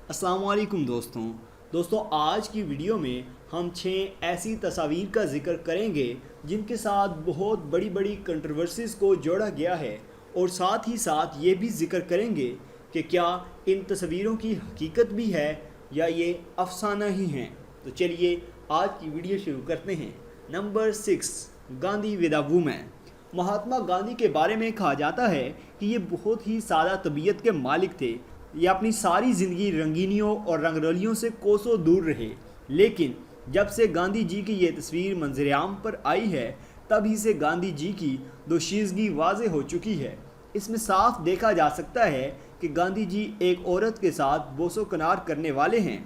अस्सलाम वालेकुम दोस्तों आज की वीडियो में हम 6 ऐसी तस्वीर का जिक्र करेंगे जिनके साथ बहुत बड़ी बड़ी कंट्रोवर्सीज़ को जोड़ा गया है और साथ ही साथ ये भी जिक्र करेंगे कि क्या इन तस्वीरों की हकीकत भी है या ये अफसाना ही हैं। तो चलिए आज की वीडियो शुरू करते हैं। Number 6, Gandhi with a woman. Mahatma Gandhi के बारे में कहा जाता है कि ये बहुत ही सादा तबीयत के मालिक थे। ये अपनी सारी ज़िंदगी रंगीनियों और रंगरलियों से कोसों दूर रहे, लेकिन जब से गांधी जी की ये तस्वीर मंजर-ए-आम पर आई है तभी से गांधी जी की दोशीज़गी वाज़ेह हो चुकी है। इसमें साफ देखा जा सकता है कि गांधी जी एक औरत के साथ बोसो कनार करने वाले हैं।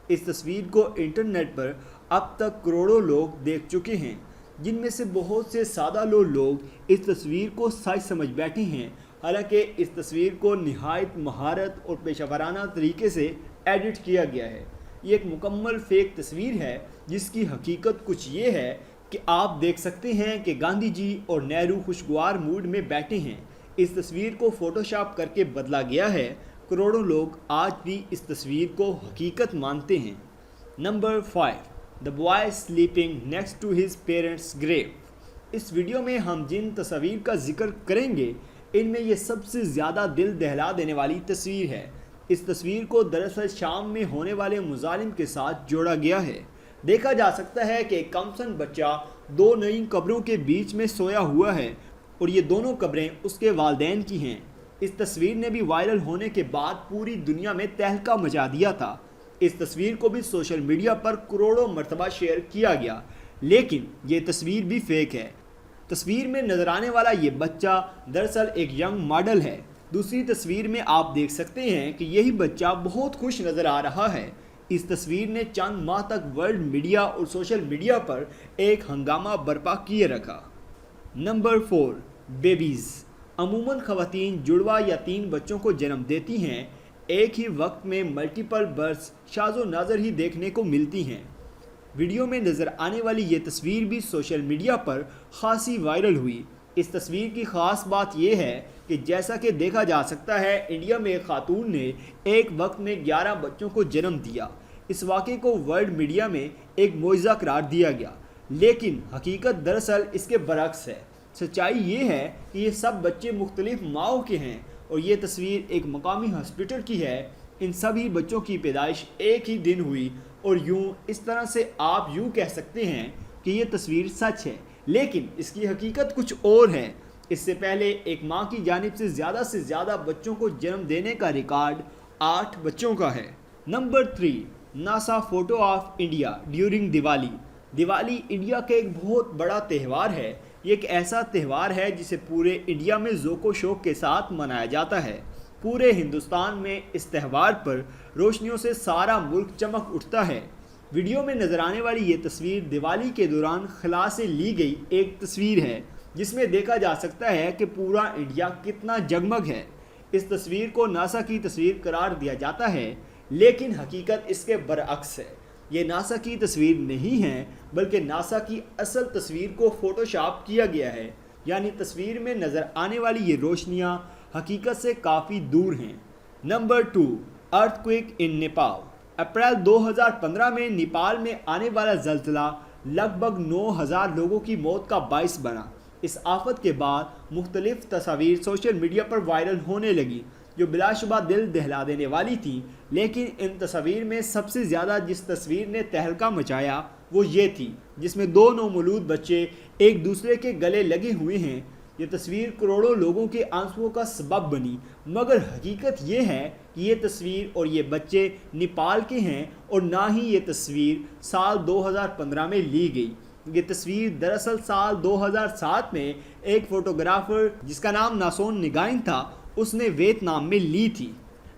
इस तस्वीर को इंटरनेट पर अब तक करोड़ों लोग देख चुके हैं, जिनमें से बहुत से सादा लोग इस तस्वीर को सच समझ बैठे हैं। हालांकि इस तस्वीर को निहायत महारत और पेशेवराना तरीके से एडिट किया गया है। ये एक मुकम्मल फेक तस्वीर है जिसकी हकीकत कुछ ये है कि आप देख सकते हैं कि गांधी जी और नेहरू खुशगवार मूड में बैठे हैं। इस तस्वीर को फ़ोटोशॉप करके बदला गया है। करोड़ों लोग आज भी इस तस्वीर को हकीकत मानते हैं। Number 5, the boy sleeping next to his parents grave. इस वीडियो में हम जिन तस्वीर का जिक्र करेंगे इनमें ये सबसे ज़्यादा दिल दहला देने वाली तस्वीर है। इस तस्वीर को दरअसल शाम में होने वाले मुजालिम के साथ जोड़ा गया है। देखा जा सकता है कि एक कमसन बच्चा 2 नई कब्रों के बीच में सोया हुआ है और ये दोनों कब्रें उसके वालिदैन की हैं। इस तस्वीर ने भी वायरल होने के बाद पूरी दुनिया में तहलका मचा दिया था। इस तस्वीर को भी सोशल मीडिया पर करोड़ों मरतबा शेयर किया गया, लेकिन ये तस्वीर भी फेक है। तस्वीर में नजर आने वाला ये बच्चा दरअसल एक यंग मॉडल है। दूसरी तस्वीर में आप देख सकते हैं कि यही बच्चा बहुत खुश नज़र आ रहा है। इस तस्वीर ने चंद माह तक वर्ल्ड मीडिया और सोशल मीडिया पर एक हंगामा बर्पा किए रखा। Number 4, babies. अमूमन ख़वातीन जुड़वा या 3 बच्चों को जन्म देती हैं। एक ही वक्त में मल्टीपल बर्थ्स शाज़ो नाज़र ही देखने को मिलती हैं। वीडियो में नज़र आने वाली ये तस्वीर भी सोशल मीडिया पर खासी वायरल हुई। इस तस्वीर की ख़ास बात यह है कि जैसा कि देखा जा सकता है, इंडिया में एक खातून ने एक वक्त में 11 बच्चों को जन्म दिया। इस वाक़े को वर्ल्ड मीडिया में एक मोइज़ा करार दिया गया, लेकिन हकीकत दरअसल इसके बरक्स है। सच्चाई ये है कि ये सब बच्चे मुख्तलिफ माओं के हैं और ये तस्वीर एक मकामी हॉस्पिटल की है। इन सभी बच्चों की पैदाइश एक ही दिन हुई और यूं इस तरह से आप यूं कह सकते हैं कि ये तस्वीर सच है, लेकिन इसकी हकीकत कुछ और है। इससे पहले एक मां की जानिब से ज़्यादा बच्चों को जन्म देने का रिकॉर्ड 8 बच्चों का है। Number 3, NASA photo of India during Diwali. Diwali India का एक बहुत बड़ा त्यौहार है। ये एक ऐसा त्यौहार है जिसे पूरे इंडिया में ज़ोको शौक के साथ मनाया जाता है। पूरे हिंदुस्तान में इस त्यौहार पर रोशनियों से सारा मुल्क चमक उठता है। वीडियो में नज़र आने वाली ये तस्वीर दिवाली के दौरान खला से ली गई एक तस्वीर है, जिसमें देखा जा सकता है कि पूरा इंडिया कितना जगमग है। इस तस्वीर को नासा की तस्वीर करार दिया जाता है, लेकिन हकीकत इसके बरअक्स है। ये नासा की तस्वीर नहीं है, बल्कि नासा की असल तस्वीर को फ़ोटोशॉप किया गया है। यानी तस्वीर में नज़र आने वाली ये रोशनियाँ हकीकत से काफ़ी दूर हैं। Number 2, earthquake in Nepal. अप्रैल 2015 में नेपाल में आने वाला ज़ल्ज़ला लगभग 9000 लोगों की मौत का बाइस बना। इस आफत के बाद मुख्तलिफ तस्वीर सोशल मीडिया पर वायरल होने लगी जो बिलाशुबा दिल दहला देने वाली थी, लेकिन इन तस्वीर में सबसे ज़्यादा जिस तस्वीर ने तहलका मचाया वो ये थी जिसमें 2 नौमौलूद बच्चे एक दूसरे के गले लगे हुए हैं। ये तस्वीर करोड़ों लोगों के आंसुओं का सबब बनी, मगर हकीकत ये है कि ये तस्वीर और ये बच्चे नेपाल के हैं और ना ही ये तस्वीर साल 2015 में ली गई। ये तस्वीर दरअसल साल 2007 में एक फ़ोटोग्राफ़र जिसका नाम नासोन निगाइन था, उसने वियतनाम में ली थी।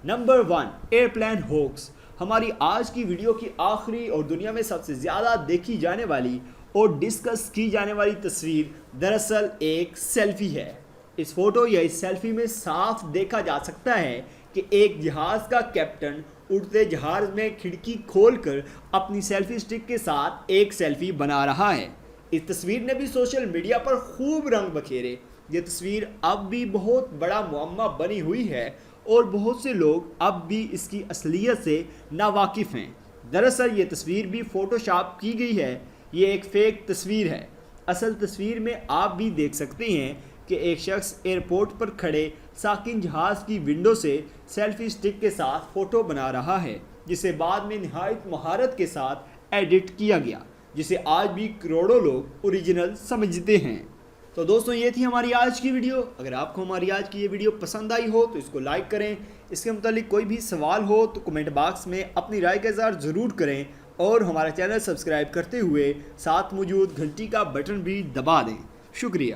Number 1, airplane hoax. हमारी आज की वीडियो की आखिरी और दुनिया में सबसे ज़्यादा देखी जाने वाली और डिस्कस की जाने वाली तस्वीर दरअसल एक सेल्फी है। इस फ़ोटो या इस सेल्फी में साफ देखा जा सकता है कि एक जहाज़ का कैप्टन उड़ते जहाज़ में खिड़की खोलकर अपनी सेल्फी स्टिक के साथ एक सेल्फी बना रहा है। इस तस्वीर ने भी सोशल मीडिया पर खूब रंग बखेरे। ये तस्वीर अब भी बहुत बड़ा मुअम्मा बनी हुई है اور بہت سے لوگ اب بھی اس کی اصلیت سے ناواقف ہیں۔ دراصل یہ تصویر بھی فوٹو شاپ کی گئی ہے، یہ ایک فیک تصویر ہے۔ اصل تصویر میں آپ بھی دیکھ سکتے ہیں کہ ایک شخص ایئرپورٹ پر کھڑے ساکن جہاز کی ونڈو سے سیلفی سٹک کے ساتھ فوٹو بنا رہا ہے، جسے بعد میں نہایت مہارت کے ساتھ ایڈٹ کیا گیا، جسے آج بھی کروڑوں لوگ اوریجنل سمجھتے ہیں۔ تو دوستوں یہ تھی ہماری آج کی ویڈیو۔ اگر آپ کو ہماری آج کی یہ ویڈیو پسند آئی ہو تو اس کو لائک کریں۔ اس کے متعلق کوئی بھی سوال ہو تو کمنٹ باکس میں اپنی رائے کا اظہار ضرور کریں، اور ہمارا چینل سبسکرائب کرتے ہوئے ساتھ موجود گھنٹی کا بٹن بھی دبا دیں۔ شکریہ۔